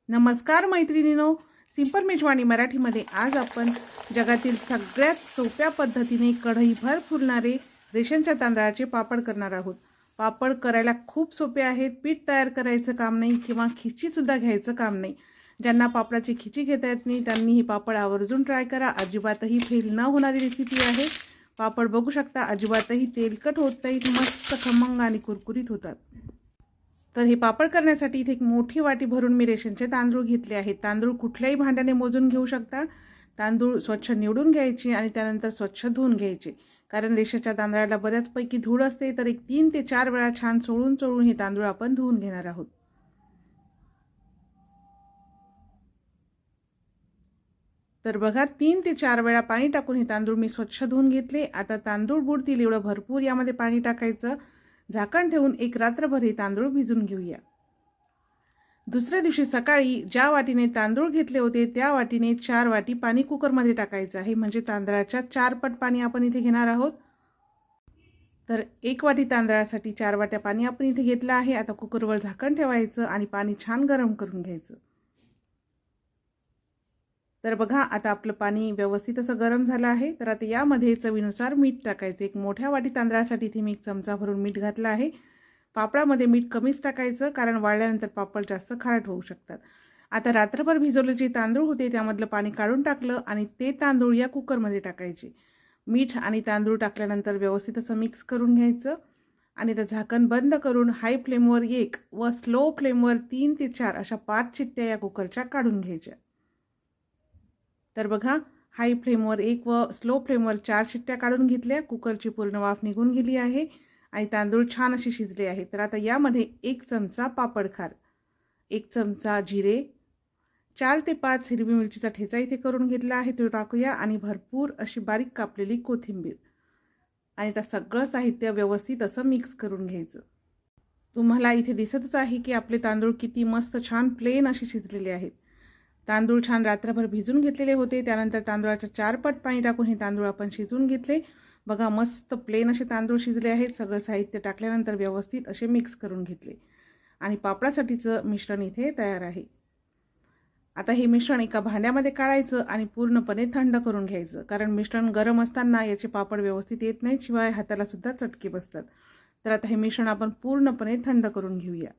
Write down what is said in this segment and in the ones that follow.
नमस्कार मैत्रिणींनो, सिंपल मेजवानी मराठीमध्ये आज आपण जगातील सगळ्यात सोप्या पद्धतीने कढईभर फुलणारे रेशनच्या तांदळाचे पापड करणार आहोत। पापड करायला खूप सोपे आहेत। पीठ तयार करायचं काम नाही किंवा खिची सुद्धा घ्यायचं काम नाही। ज्यांना पापडाची खिची घेता येत नाही त्यांनी ही पापड आवर्जून ट्राय करा। अजिबातही फेल न होणारी रेसिपी आहे। पापड बघू शकता, अजिबातही तेलकट होत नाहीत, मस्त खमंग आणि कुरकुरीत होतात। तर हे पापड करण्यासाठी इथे एक मोठी वाटी भरून मी रेशनचे तांदूळ घेतले आहेत। तांदूळ कुठल्याही भांड्याने मोजून घेऊ शकता। तांदूळ स्वच्छ निवडून घ्यायचे आणि त्यानंतर स्वच्छ धुवून घ्यायचे, कारण रेशनच्या तांदळाला बऱ्याचपैकी धूळ असते। तर एक 3 ते 4 वेळा छान चोळून हे तांदूळ आपण धुवून घेणार आहोत। तर बघा, 3 ते 4 वेळा पाणी टाकून हे तांदूळ मी स्वच्छ धुवून घेतले। आता तांदूळ बुडतील एवढं भरपूर यामध्ये पाणी टाकायचं। झाकण ठेवून एक रात्रभर हे तांदूळ भिजून घेऊया। दुसऱ्या दिवशी सकाळी ज्या वाटीने तांदूळ घेतले होते त्या वाटीने 4 वाटी पाणी कुकरमध्ये टाकायचं आहे, म्हणजे तांदळाच्या 4 पट पाणी आपण इथे घेणार आहोत। तर 1 वाटी तांदळासाठी 4 वाट्या पाणी आपण इथे घेतलं आहे। आता कुकरवर झाकण ठेवायचं आणि पाणी छान गरम करून घ्यायचं। तर बघा, आता आपलं पाणी व्यवस्थित असं गरम झालं आहे। तर आता यामध्ये चवीनुसार मीठ टाकायचं। एक मोठ्या वाटी तांदळासाठी इथे मी 1 चमचा भरून मीठ घातलं आहे। पापडामध्ये मीठ कमीच टाकायचं, कारण वाळल्यानंतर पापड जास्त खारट होऊ शकतात। आता रात्रभर भिजवले जे तांदूळ होते त्यामधलं पाणी काढून टाकलं आणि ते तांदूळ या कुकरमध्ये टाकायचे। मीठ आणि तांदूळ टाकल्यानंतर व्यवस्थित असं मिक्स करून घ्यायचं आणि ते झाकण बंद करून हाय फ्लेमवर 1 व स्लो फ्लेमवर 3 ते 4 अशा 5 शिट्ट्या या कुकरच्या काढून घ्यायच्या। तर बघा, हाय फ्लेमवर 1 व स्लो फ्लेमवर 4 शिट्ट्या काढून घेतल्या। कुकरची पूर्ण वाफ निघून गेली आहे आणि तांदूळ छान असे शिजले आहेत। तर आता यामध्ये 1 चमचा पापड खार, 1 चमचा जिरे, 4 ते 5 हिरवी मिरचीचा ठेचा इथे करून घेतला आहे तो टाकूया आणि भरपूर अशी बारीक कापलेली कोथिंबीर आणि आता सगळं साहित्य व्यवस्थित असं मिक्स करून घ्यायचं। तुम्हाला इथे दिसतच आहे की आपले तांदूळ किती मस्त छान प्लेन असे शिजलेले आहेत। तांदूळ छान रात्रभर भिजून घेतलेले होते। त्यानंतर तांदूळाच्या 4 पट पाणी टाकून हे तांदूळ आपण शिजवून घेतले। बघा, मस्त प्लेन असे तांदूळ शिजले आहेत। सगळं साहित्य टाकल्यानंतर व्यवस्थित असे मिक्स करून घेतले आणि पापडासाठीचं मिश्रण इथे तयार आहे। आता हे मिश्रण एका भांड्यामध्ये काढायचं आणि पूर्णपणे थंड करून घ्यायचं, कारण मिश्रण गरम असताना याचे पापड व्यवस्थित येत नाहीत, शिवाय हाताला सुद्धा चटके बसतात। तर आता हे मिश्रण आपण पूर्णपणे थंड करून घेऊया।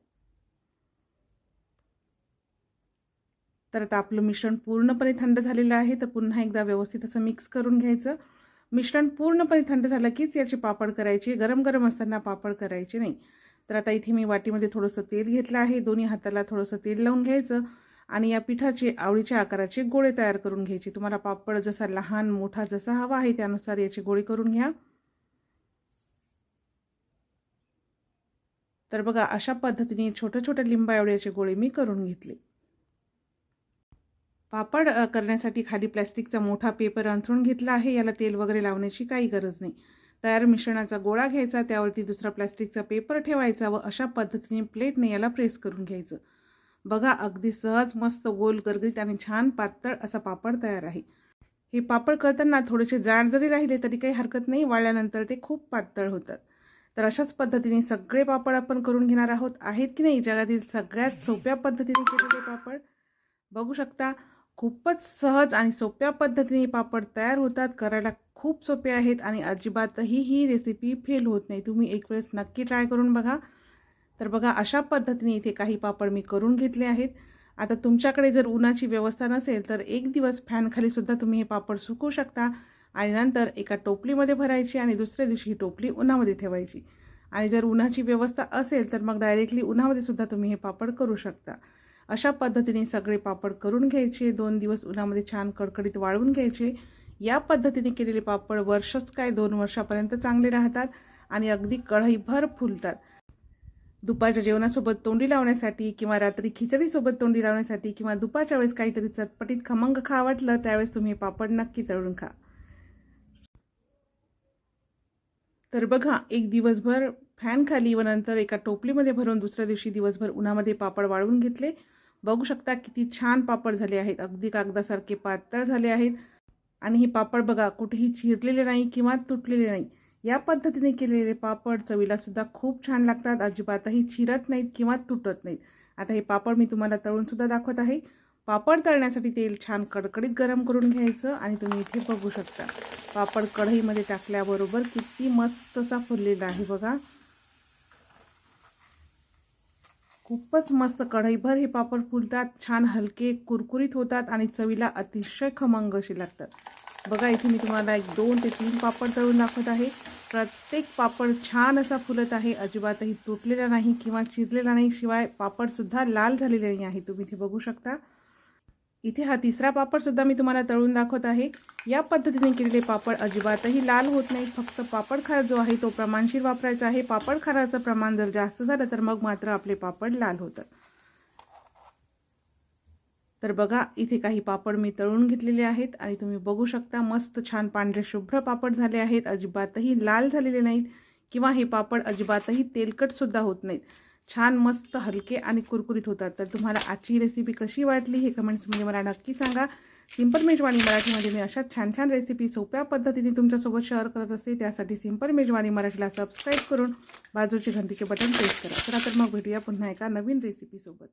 तर आता आपलं मिश्रण पूर्णपणे थंड झालेलं आहे। तर पुन्हा एकदा व्यवस्थित असं मिक्स करून घ्यायचं। मिश्रण पूर्णपणे थंड झालं कीच याचे पापड करायचे, गरम गरम असताना पापड करायचे नाही। तर आता इथे मी वाटीमध्ये थोडंसं तेल घेतलं आहे। दोन्ही हाताला थोडंसं तेल लावून घ्यायचं आणि या पिठाचे आवडीच्या आकाराचे गोळे तयार करून घ्यायचे। तुम्हाला पापड जसा लहान मोठा जसा हवा आहे त्यानुसार याचे गोळे करून घ्या। तर बघा, अशा पद्धतीने छोटे छोटे लिंबा एवढ्याचे गोळे मी करून घेतले। पापड करण्यासाठी खाली प्लास्टिकचा मोठा पेपर अंथरून घेतला आहे। याला तेल वगैरे लावण्याची काही गरज नाही। तयार मिश्रणाचा गोळा घ्यायचा, त्यावरती दुसरा प्लास्टिकचा पेपर ठेवायचा व अशा पद्धतीने प्लेटने याला प्रेस करून घ्यायचं। बघा, अगदी सहज मस्त गोल गरगरीत आणि छान पातळ असा पापड तयार आहे। हे पापड करताना थोडेसे जाड जरी राहिले तरी काही हरकत नाही, वाळल्यानंतर ते खूप पातळ होतात। तर अशाच पद्धतीने सगळे पापड आपण करून घेणार आहोत। आहेत की नाही जगातील सगळ्यात सोप्या पद्धतीने केलेले पापड? बघू शकता, खूपच सहज आणि सोप्या पद्धतीने पापड तयार होतात। करायला खूप सोपे आहेत आणि अजिबातही ही रेसिपी फेल होत नाही। तुम्ही एक वेळेस नक्की ट्राय करून बघा। तर बघा, अशा पद्धतीने इथे काही पापड मी करून घेतले आहेत। आता तुमच्याकडे जर उन्हाची व्यवस्था नसेल तर 1 दिवस फॅनखाली सुद्धा तुम्ही हे पापड सुकवू शकता आणि नंतर एका टोपलीमध्ये भरायची आणि दुसऱ्या दिवशी ही टोपली उन्हामध्ये ठेवायची। आणि जर उन्हाची व्यवस्था असेल तर मग डायरेक्टली उन्हामध्ये सुद्धा तुम्ही हे पापड करू शकता। अशा पद्धतीने सगळे पापड करून घ्यायचे। 2 दिवस उन्हामध्ये छान कडकडीत वाळवून घ्यायचे। या पद्धतीने केलेले पापड वर्षच काय 2 वर्षापर्यंत चांगले राहतात आणि अगदी कढईभर फुलतात। दुपारच्या जेवणासोबत तोंडी लावण्यासाठी किंवा रात्री खिचडीसोबत तोंडी लावण्यासाठी किंवा दुपारच्या वेळेस काहीतरी चटपटीत खमंग खा वाटलं त्यावेळेस तुम्ही पापड नक्की तळून खा। तर बघा, एक दिवसभर फॅन खाली व नंतर एका टोपलीमध्ये भरून दुसऱ्या दिवशी दिवसभर उन्हामध्ये पापड वाळवून घेतले। बघू शकता किती छान पापड झाले आहेत, अगदी कागदासारखे पातळ झाले आहेत आणि हे पापड बघा कुठेही चिरलेले नाही किंवा तुटलेले नाही। या पद्धतीने केलेले पापड चवीला सुद्धा खूप छान लागतात, अजिबातही चिरत नाहीत किंवा तुटत नाहीत आता हे पापड मी तुम्हाला तळून सुद्धा दाखवत आहे। पापड तळण्यासाठी तेल छान कडकडीत गरम करून घ्यायचं आणि तुम्ही इथे बघू शकता पापड कढईमध्ये टाकल्याबरोबर किती मस्त असा फुललेला आहे बघा। खूपच मस्त कढईभर हे पापड फुलतात, छान हलके कुरकुरीत होतात आणि चवीला अतिशय खमंग असे लागतात। बघा इथे मी तुम्हाला 1 2 ते 3 पापड तळून दाखवत आहे। प्रत्येक पापड छान असा फुलत आहे, अजिबातही तुटलेला नाही किंवा चिरलेला नाही, शिवाय पापड सुद्धा लाल झालेले नाही आहे, तुम्ही इथे बघू शकता। इथे हा तिसरा पापड सुद्धा मी तुम्हाला तळून दाखवत आहे। या पद्धतीने केलेले पापड अजिबातही लाल होत नाही, फक्त पापड खार जो आहे तो प्रमाणशीर वापरायचा आहे। पापड खाराचं प्रमाण जर जास्त झालं तर मग मात्र आपले पापड लाल होतात। तर बघा इथे काही पापड मी तळून घेतलेले आहेत आणि तुम्ही बघू शकता मस्त छान पांढरे शुभ्र पापड झाले आहेत, अजिबातही लाल झालेले नाहीत किंवा हे पापड अजिबातही तेलकट सुद्धा होत नाहीत, छान मस्त हलके आणि कुरकुरीत होतात। तर तुम्हाला आजची रेसिपी कशी वाटली हे कमेंट्समध्ये मला नक्की सांगा। सिंपल मेजवानी मराठीमध्ये मी अशा छान छान रेसिपी सोप्या पद्धतीने तुमच्यासोबत शेअर करत असते, त्यासाठी सिंपल मेजवानी मराठीला सबस्क्राईब करून बाजूचे घंटीचे बटन प्रेस करा। तर मग भेटूया पुन्हा एका नवीन रेसिपी सोबत।